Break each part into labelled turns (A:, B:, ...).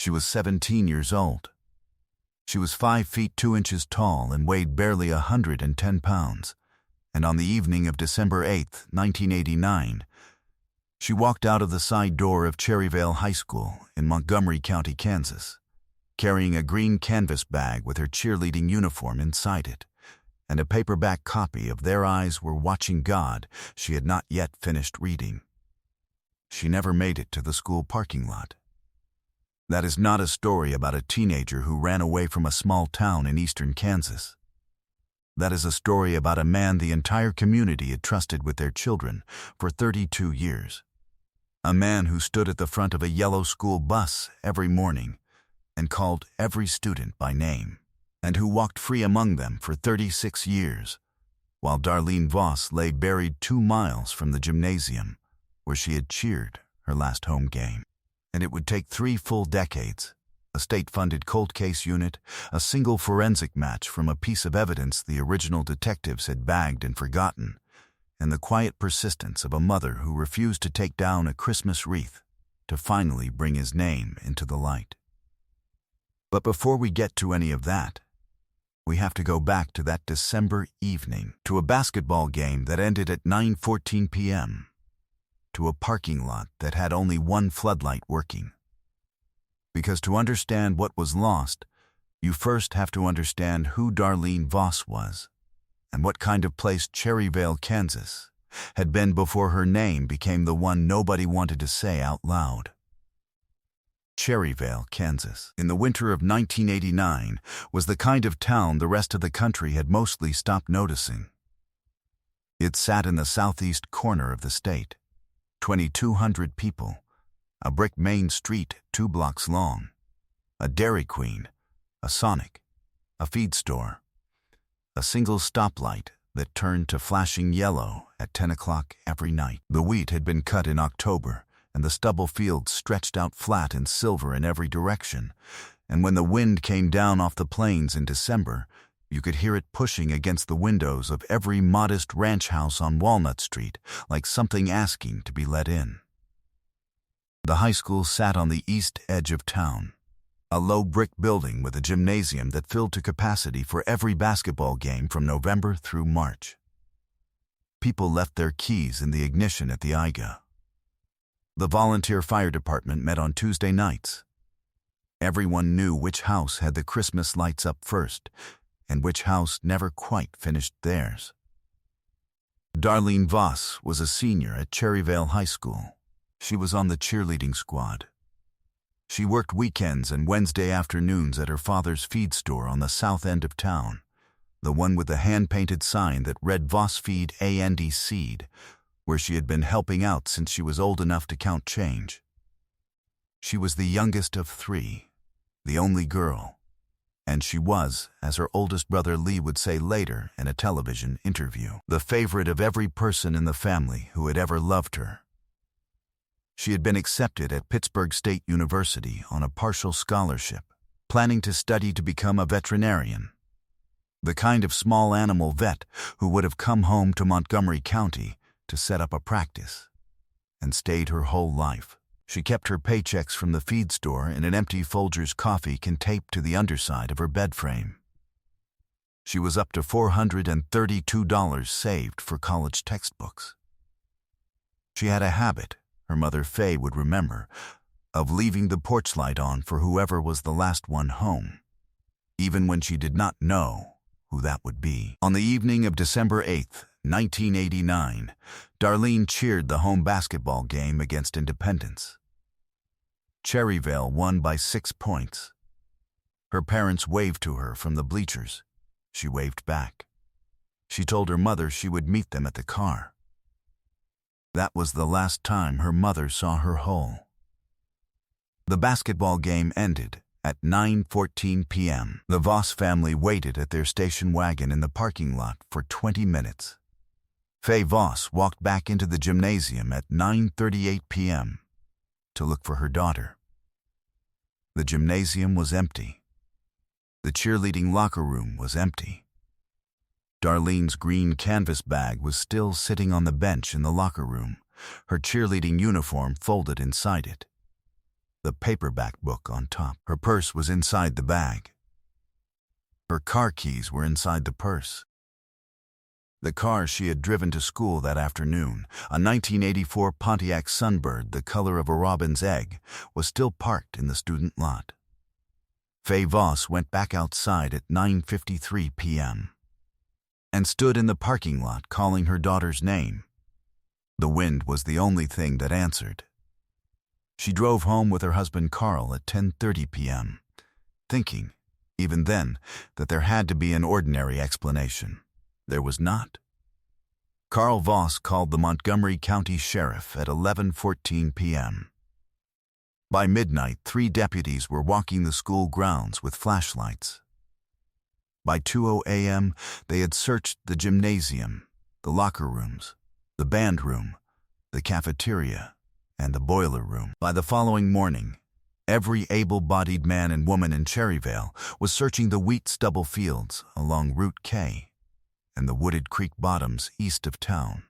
A: She was 17 years old. She was 5 feet 2 inches tall and weighed barely 110 pounds, and on the evening of December 8, 1989, she walked out of the side door of Cherryvale High School in Montgomery County, Kansas, carrying a green canvas bag with her cheerleading uniform inside it, and a paperback copy of Their Eyes Were Watching God she had not yet finished reading. She never made it to the school parking lot. That is not a story about a teenager who ran away from a small town in eastern Kansas. That is a story about a man the entire community had trusted with their children for 32 years. A man who stood at the front of a yellow school bus every morning and called every student by name, and who walked free among them for 36 years, while Darlene Voss lay buried 2 miles from the gymnasium where she had cheered her last home game. And it would take 3 full decades, a state-funded cold case unit, a single forensic match from a piece of evidence the original detectives had bagged and forgotten, and the quiet persistence of a mother who refused to take down a Christmas wreath to finally bring his name into the light. But before we get to any of that, we have to go back to that December evening, to a basketball game that ended at 9:14 p.m., to a parking lot that had only one floodlight working. Because to understand what was lost, you first have to understand who Darlene Voss was, and what kind of place Cherryvale, Kansas, had been before her name became the one nobody wanted to say out loud. Cherryvale, Kansas, in the winter of 1989, was the kind of town the rest of the country had mostly stopped noticing. It sat in the southeast corner of the state. 2,200 people, a brick main street 2 blocks long, a Dairy Queen, a Sonic, a feed store, a single stoplight that turned to flashing yellow at 10 o'clock every night. The wheat had been cut in October, and the stubble fields stretched out flat and silver in every direction, and when the wind came down off the plains in December, you could hear it pushing against the windows of every modest ranch house on Walnut Street, like something asking to be let in. The high school sat on the east edge of town, a low brick building with a gymnasium that filled to capacity for every basketball game from November through March. People left their keys in the ignition at the IGA. The volunteer fire department met on Tuesday nights. Everyone knew which house had the Christmas lights up first, and which house never quite finished theirs. Darlene Voss was a senior at Cherryvale High School. She was on the cheerleading squad. She worked weekends and Wednesday afternoons at her father's feed store on the south end of town, the one with the hand-painted sign that read Voss Feed A&D Seed, where she had been helping out since she was old enough to count change. She was the youngest of 3, the only girl, and she was, as her oldest brother Lee would say later in a television interview, the favorite of every person in the family who had ever loved her. She had been accepted at Pittsburgh State University on a partial scholarship, planning to study to become a veterinarian, the kind of small animal vet who would have come home to Montgomery County to set up a practice, and stayed her whole life. She kept her paychecks from the feed store in an empty Folgers coffee can taped to the underside of her bed frame. She was up to $432 saved for college textbooks. She had a habit, her mother Faye would remember, of leaving the porch light on for whoever was the last one home, even when she did not know who that would be. On the evening of December 8th, 1989, Darlene cheered the home basketball game against Independence. Cherryvale won by 6 points. Her parents waved to her from the bleachers. She waved back. She told her mother she would meet them at the car. That was the last time her mother saw her whole. The basketball game ended at 9:14 p.m. The Voss family waited at their station wagon in the parking lot for 20 minutes. Faye Voss walked back into the gymnasium at 9:38 p.m. to look for her daughter. The gymnasium was empty. The cheerleading locker room was empty. Darlene's green canvas bag was still sitting on the bench in the locker room, her cheerleading uniform folded inside it. the paperback book on top. Her purse was inside the bag. Her car keys were inside the purse. The car she had driven to school that afternoon, a 1984 Pontiac Sunbird the color of a robin's egg, was still parked in the student lot. Faye Voss went back outside at 9:53 p.m. and stood in the parking lot calling her daughter's name. The wind was the only thing that answered. She drove home with her husband Carl at 10:30 p.m., thinking, even then, that there had to be an ordinary explanation. There was not. Carl Voss called the Montgomery County Sheriff at 11:14 p.m. By midnight, 3 deputies were walking the school grounds with flashlights. By 2:00 a.m., they had searched the gymnasium, the locker rooms, the band room, the cafeteria, and the boiler room. By the following morning, every able-bodied man and woman in Cherryvale was searching the wheat stubble fields along Route K and the wooded creek bottoms east of town.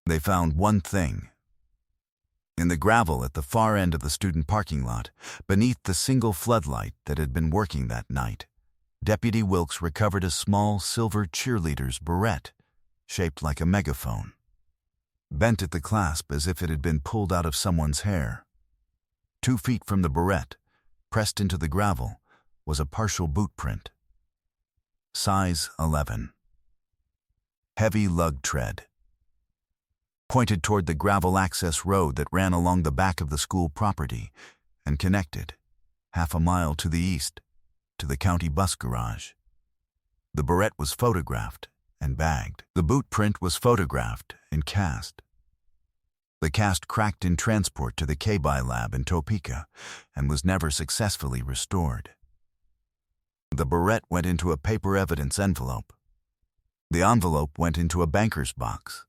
A: They found one thing. In the gravel at the far end of the student parking lot, beneath the single floodlight that had been working that night, Deputy Wilkes recovered a small silver cheerleader's barrette, shaped like a megaphone, bent at the clasp as if it had been pulled out of someone's hair. 2 feet from the barrette, pressed into the gravel, was a partial boot print. Size 11. Heavy lug tread. Pointed toward the gravel access road that ran along the back of the school property and connected, half a mile to the east, to the county bus garage. The barrette was photographed and bagged. The boot print was photographed and cast. The cast cracked in transport to the KBI lab in Topeka and was never successfully restored. The barrette went into a paper evidence envelope. The envelope went into a banker's box.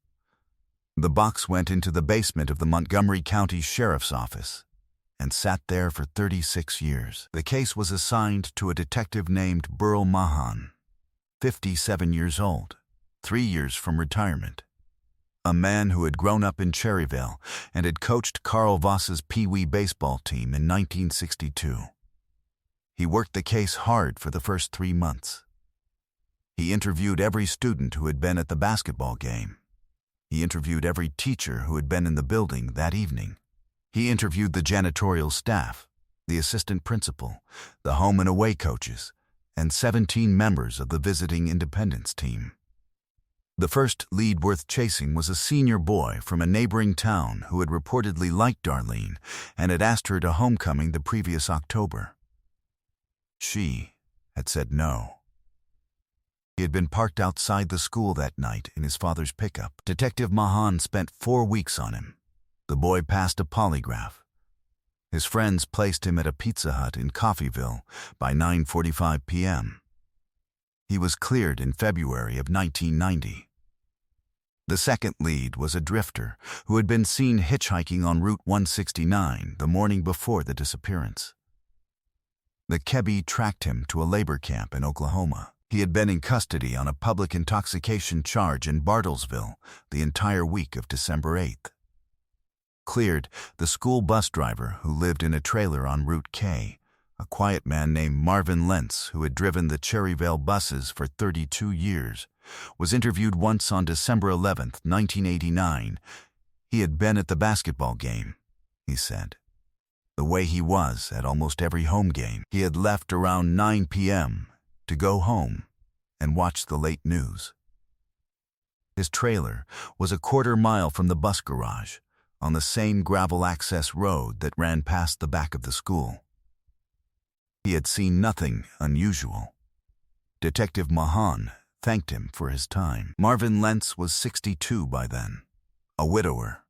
A: The box went into the basement of the Montgomery County Sheriff's Office and sat there for 36 years. The case was assigned to a detective named Burl Mahan, 57 years old, 3 years from retirement. A man who had grown up in Cherryvale and had coached Carl Voss's Pee Wee baseball team in 1962. He worked the case hard for the first 3 months. He interviewed every student who had been at the basketball game. He interviewed every teacher who had been in the building that evening. He interviewed the janitorial staff, the assistant principal, the home and away coaches, and 17 members of the visiting Independence team. The first lead worth chasing was a senior boy from a neighboring town who had reportedly liked Darlene and had asked her to homecoming the previous October. She had said no. He had been parked outside the school that night in his father's pickup. Detective Mahan spent 4 weeks on him. The boy passed a polygraph. His friends placed him at a Pizza Hut in Coffeyville by 9:45 p.m. He was cleared in February of 1990. The second lead was a drifter who had been seen hitchhiking on Route 169 the morning before the disappearance. The KBI tracked him to a labor camp in Oklahoma. He had been in custody on a public intoxication charge in Bartlesville the entire week of December 8th. Cleared, the school bus driver who lived in a trailer on Route K, a quiet man named Marvin Lentz who had driven the Cherryvale buses for 32 years, was interviewed once on December 11th, 1989. He had been at the basketball game, he said. The way he was at almost every home game. He had left around 9 p.m. to go home and watch the late news. His trailer was a quarter mile from the bus garage, on the same gravel access road that ran past the back of the school. He had seen nothing unusual. Detective Mahan thanked him for his time. Marvin Lentz was 62 by then, a widower,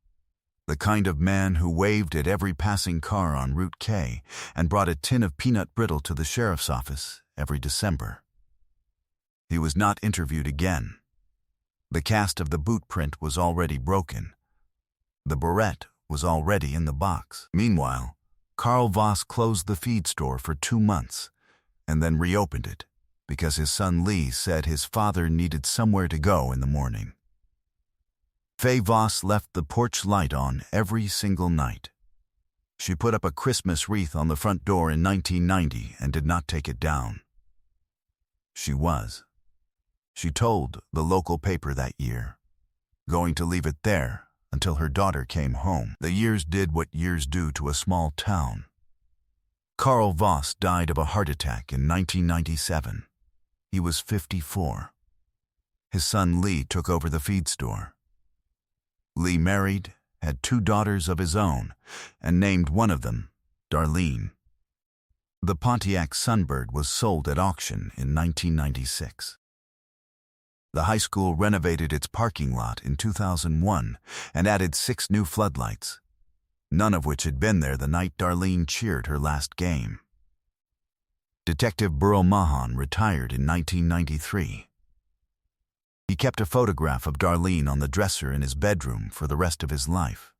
A: the kind of man who waved at every passing car on Route K and brought a tin of peanut brittle to the sheriff's office every December. He was not interviewed again. The cast of the boot print was already broken. The barrette was already in the box. Meanwhile, Carl Voss closed the feed store for 2 months and then reopened it because his son Lee said his father needed somewhere to go in the morning. Faye Voss left the porch light on every single night. She put up a Christmas wreath on the front door in 1990 and did not take it down. She told the local paper that year, going to leave it there until her daughter came home. The years did what years do to a small town. Carl Voss died of a heart attack in 1997. He was 54. His son Lee took over the feed store. Lee married, had 2 daughters of his own, and named one of them Darlene. The Pontiac Sunbird was sold at auction in 1996. The high school renovated its parking lot in 2001 and added 6 new floodlights, none of which had been there the night Darlene cheered her last game. Detective Burl Mahan retired in 1993. He kept a photograph of Darlene on the dresser in his bedroom for the rest of his life,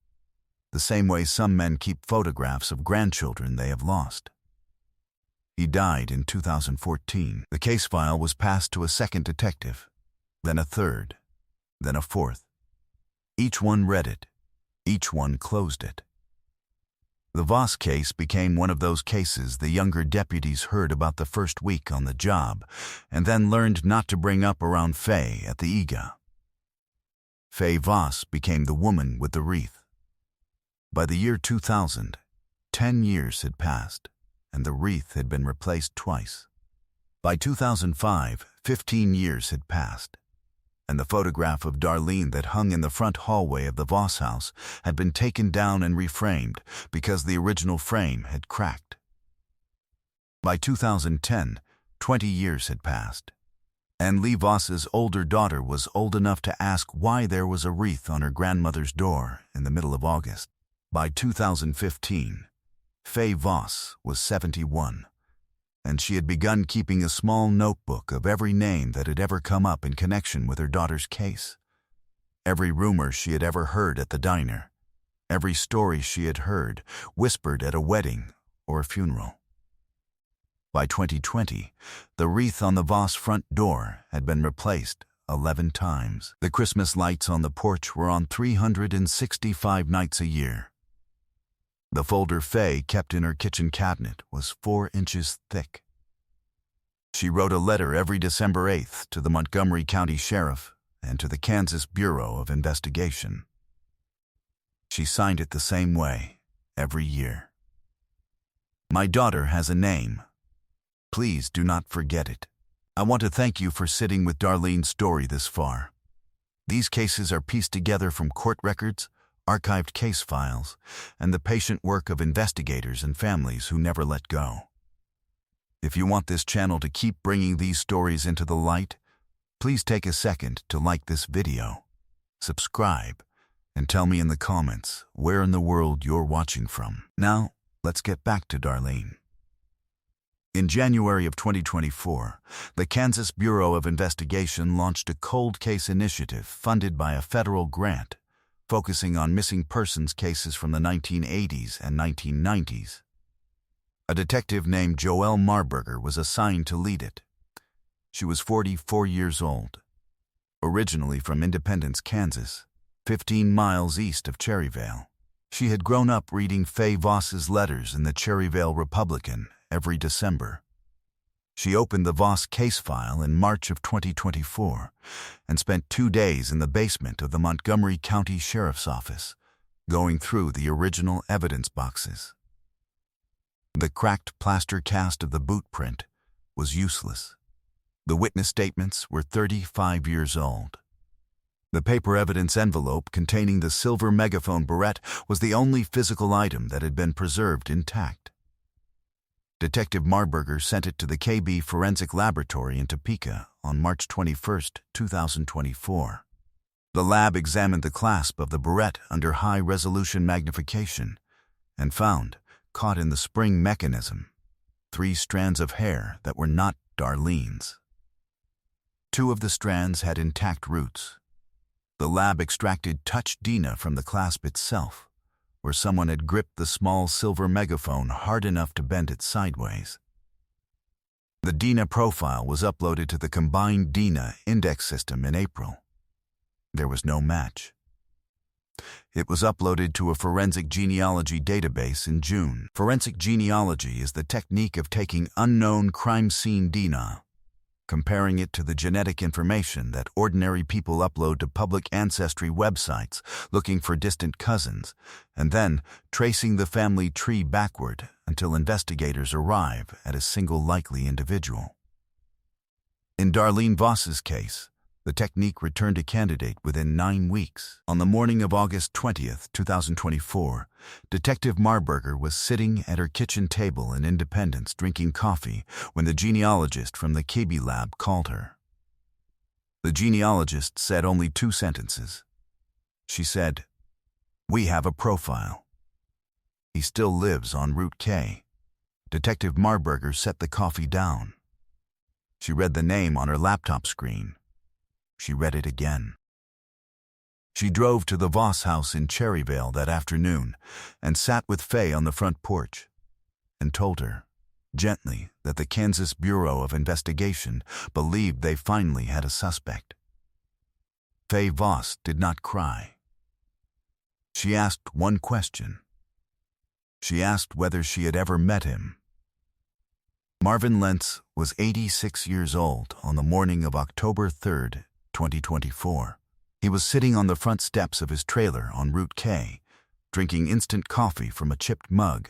A: the same way some men keep photographs of grandchildren they have lost. He died in 2014. The case file was passed to a second detective, then a third, then a fourth. Each one read it. Each one closed it. The Voss case became one of those cases the younger deputies heard about the first week on the job and then learned not to bring up around Faye at the EGA. Faye Voss became the woman with the wreath. By the year 2000, 10 years had passed, and the wreath had been replaced twice. By 2005, 15 years had passed, and the photograph of Darlene that hung in the front hallway of the Voss house had been taken down and reframed because the original frame had cracked. By 2010, 20 years had passed, and Lee Voss's older daughter was old enough to ask why there was a wreath on her grandmother's door in the middle of August. By 2015, Faye Voss was 71, and she had begun keeping a small notebook of every name that had ever come up in connection with her daughter's case. Every rumor she had ever heard at the diner, every story she had heard, whispered at a wedding or a funeral. By 2020, the wreath on the Voss front door had been replaced 11 times. The Christmas lights on the porch were on 365 nights a year. The folder Faye kept in her kitchen cabinet was 4 inches thick. She wrote a letter every December 8th to the Montgomery County Sheriff and to the Kansas Bureau of Investigation. She signed it the same way every year. My daughter has a name. Please do not forget it. I want to thank you for sitting with Darlene's story this far. These cases are pieced together from court records, archived case files, and the patient work of investigators and families who never let go. If you want this channel to keep bringing these stories into the light, please take a second to like this video, subscribe, and tell me in the comments where in the world you're watching from. Now, let's get back to Darlene. In January of 2024, the Kansas Bureau of Investigation launched a cold case initiative funded by a federal grant focusing on missing persons cases from the 1980s and 1990s. A detective named Joelle Marburger was assigned to lead it. She was 44 years old, originally from Independence, Kansas, 15 miles east of Cherryvale. She had grown up reading Faye Voss's letters in the Cherryvale Republican every December. She opened the Voss case file in March of 2024 and spent 2 days in the basement of the Montgomery County Sheriff's Office, going through the original evidence boxes. The cracked plaster cast of the boot print was useless. The witness statements were 35 years old. The paper evidence envelope containing the silver megaphone barrette was the only physical item that had been preserved intact. Detective Marburger sent it to the KB Forensic Laboratory in Topeka on March 21, 2024. The lab examined the clasp of the barrette under high-resolution magnification and found, caught in the spring mechanism, 3 strands of hair that were not Darlene's. 2 of the strands had intact roots. The lab extracted Touch Dina from the clasp itself, where someone had gripped the small silver megaphone hard enough to bend it sideways. The Dina profile was uploaded to the combined Dina index system in April. There was no match. It was uploaded to a forensic genealogy database in June. Forensic genealogy is the technique of taking unknown crime scene DNA, comparing it to the genetic information that ordinary people upload to public ancestry websites looking for distant cousins, and then tracing the family tree backward until investigators arrive at a single likely individual. In Darlene Voss's case, the technique returned a candidate within 9 weeks. On the morning of August 20th, 2024, Detective Marburger was sitting at her kitchen table in Independence drinking coffee when the genealogist from the KB lab called her. The genealogist said only 2 sentences. She said, "We have a profile. He still lives on Route K." Detective Marburger set the coffee down. She read the name on her laptop screen. She read it again. She drove to the Voss house in Cherryvale that afternoon and sat with Faye on the front porch and told her, gently, that the Kansas Bureau of Investigation believed they finally had a suspect. Faye Voss did not cry. She asked one question. She asked whether she had ever met him. Marvin Lentz was 86 years old on the morning of October 3rd, 2024. He was sitting on the front steps of his trailer on Route K, drinking instant coffee from a chipped mug,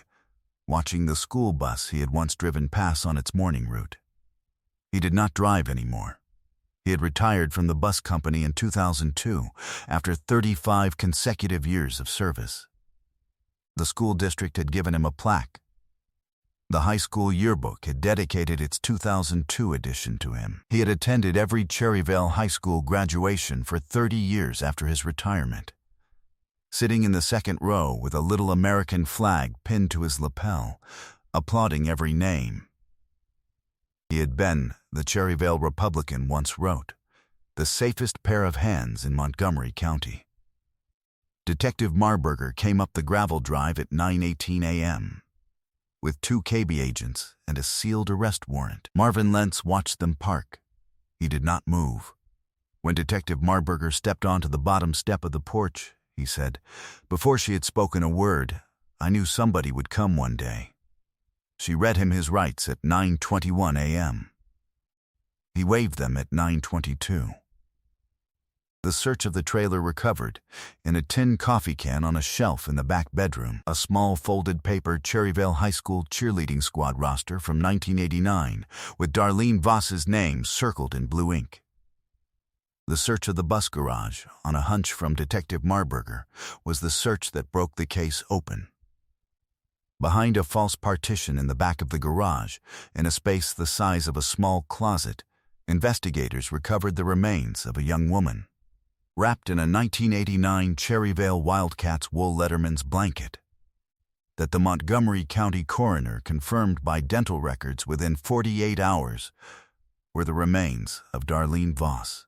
A: watching the school bus he had once driven pass on its morning route. He did not drive anymore. He had retired from the bus company in 2002 after 35 consecutive years of service. The school district had given him a plaque. The high school yearbook had dedicated its 2002 edition to him. He had attended every Cherryvale High School graduation for 30 years after his retirement. Sitting in the second row with a little American flag pinned to his lapel, applauding every name. He had been, the Cherryvale Republican once wrote, the safest pair of hands in Montgomery County. Detective Marburger came up the gravel drive at 9:18 a.m. with 2 KB agents and a sealed arrest warrant. Marvin Lentz watched them park. He did not move. When Detective Marburger stepped onto the bottom step of the porch, he said, "Before she had spoken a word, I knew somebody would come one day." She read him his rights at 9:21 a.m. He waived them at 9:22. The search of the trailer recovered, in a tin coffee can on a shelf in the back bedroom, a small folded paper Cherryvale High School cheerleading squad roster from 1989 with Darlene Voss's name circled in blue ink. The search of the bus garage, on a hunch from Detective Marburger, was the search that broke the case open. Behind a false partition in the back of the garage, in a space the size of a small closet, investigators recovered the remains of a young woman, wrapped in a 1989 Cherryvale Wildcats wool Letterman's blanket, that the Montgomery County coroner confirmed by dental records within 48 hours were the remains of Darlene Voss.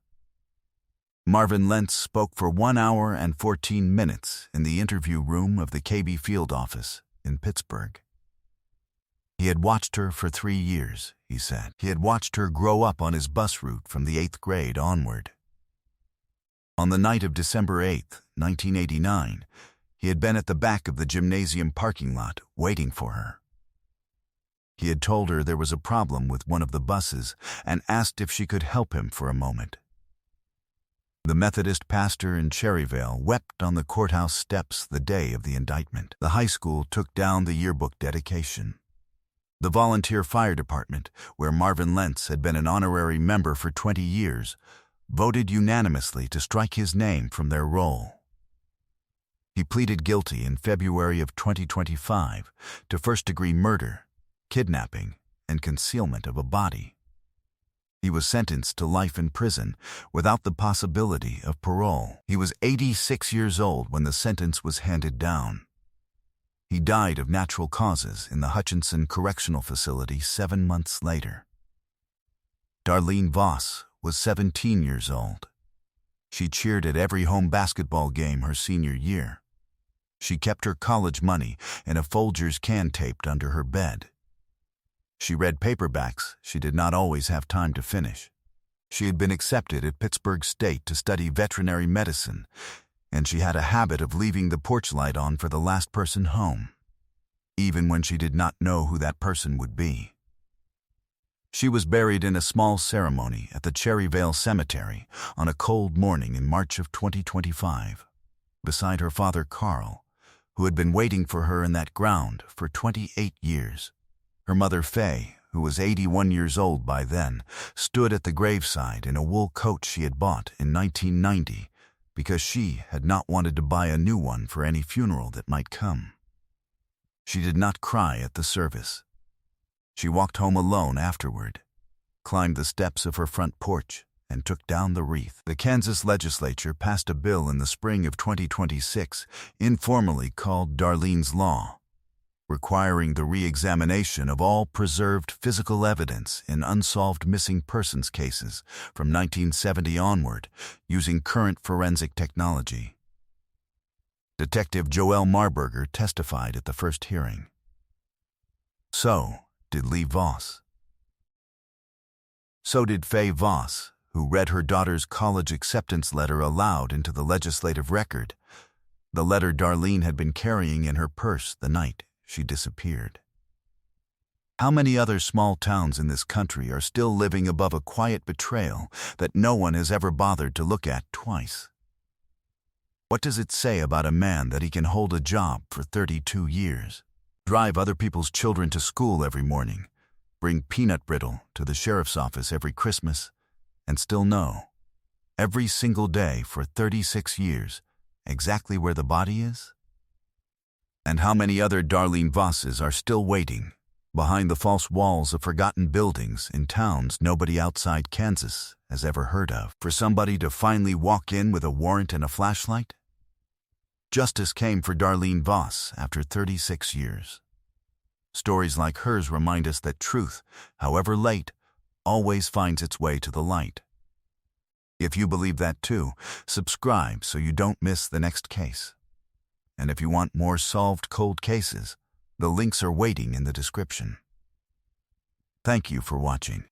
A: Marvin Lentz spoke for 1 hour and 14 minutes in the interview room of the KB field office in Pittsburgh. He had watched her for 3 years, he said. He had watched her grow up on his bus route from the 8th grade onward. On the night of December 8, 1989, he had been at the back of the gymnasium parking lot waiting for her. He had told her there was a problem with one of the buses and asked if she could help him for a moment. The Methodist pastor in Cherryvale wept on the courthouse steps the day of the indictment. The high school took down the yearbook dedication. The volunteer fire department, where Marvin Lentz had been an honorary member for 20 years, voted unanimously to strike his name from their roll. He pleaded guilty in February of 2025 to first-degree murder, kidnapping, and concealment of a body. He was sentenced to life in prison without the possibility of parole. He was 86 years old when the sentence was handed down. He died of natural causes in the Hutchinson Correctional Facility 7 months later. Darlene Voss was 17 years old. She cheered at every home basketball game her senior year. She kept her college money in a Folgers can taped under her bed. She read paperbacks she did not always have time to finish. She had been accepted at Pittsburgh State to study veterinary medicine and she had a habit of leaving the porch light on for the last person home, even when she did not know who that person would be. She was buried in a small ceremony at the Cherryvale Cemetery on a cold morning in March of 2025, beside her father Carl, who had been waiting for her in that ground for 28 years. Her mother Faye, who was 81 years old by then, stood at the graveside in a wool coat she had bought in 1990 because she had not wanted to buy a new one for any funeral that might come. She did not cry at the service. She walked home alone afterward, climbed the steps of her front porch, and took down the wreath. The Kansas legislature passed a bill in the spring of 2026, informally called Darlene's Law, requiring the re-examination of all preserved physical evidence in unsolved missing persons cases from 1970 onward using current forensic technology. Detective Joelle Marburger testified at the first hearing. So did Lee Voss. So did Faye Voss, who read her daughter's college acceptance letter aloud into the legislative record, the letter Darlene had been carrying in her purse the night she disappeared. How many other small towns in this country are still living above a quiet betrayal that no one has ever bothered to look at twice? What does it say about a man that he can hold a job for 32 years, drive other people's children to school every morning, bring peanut brittle to the sheriff's office every Christmas, and still know, every single day for 36 years, exactly where the body is? And how many other Darlene Vosses are still waiting, behind the false walls of forgotten buildings in towns nobody outside Kansas has ever heard of, for somebody to finally walk in with a warrant and a flashlight? Justice came for Darlene Voss after 36 years. Stories like hers remind us that truth, however late, always finds its way to the light. If you believe that too, subscribe so you don't miss the next case. And if you want more solved cold cases, the links are waiting in the description. Thank you for watching.